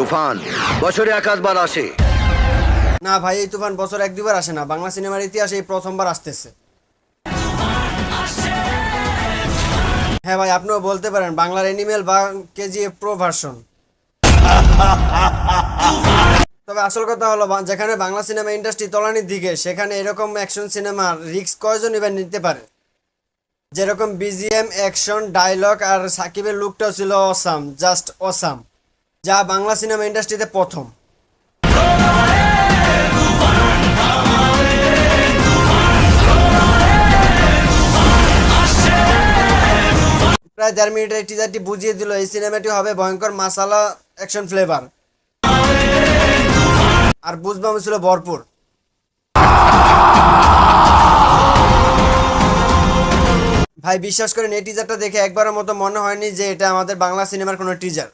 তুফান বছরে একাধবার আসে। না ভাই, এই তুফান বছর এক দুবার আসে না, বাংলা সিনেমার ইতিহাসে এই প্রথমবার আসতেছে। হ্যাঁ ভাই, আপনিও বলতে পারেন বাংলার অ্যানিমেল বা কেজিএফ প্রো ভার্সন। তবে আসল কথা হলো, যেখানে বাংলা সিনেমা ইন্ডাস্ট্রি তলানির দিকে, সেখানে এরকম অ্যাকশন সিনেমার রিস্ক কয়জন এবার নিতে পারে? যেরকম বিজিএম, অ্যাকশন, ডায়লগ আর সাকিবের লুকটাও ছিল অসাম, জাস্ট অসাম, যা বাংলা সিনেমা ইন্ডাস্ট্রিতে প্রথম। প্রায় 1.5 মিনিটের টিজারটি বুঝিয়ে দিল এই সিনেমাটি হবে ভয়ঙ্কর মাসালা অ্যাকশন ফ্লেভার, আর বুঝবাম ছিল ভরপুর। ভাই বিশ্বাস করেন, এই টিজারটা দেখে একবারের মতো মনে হয়নি যে এটা আমাদের বাংলা সিনেমার কোনো টিজার।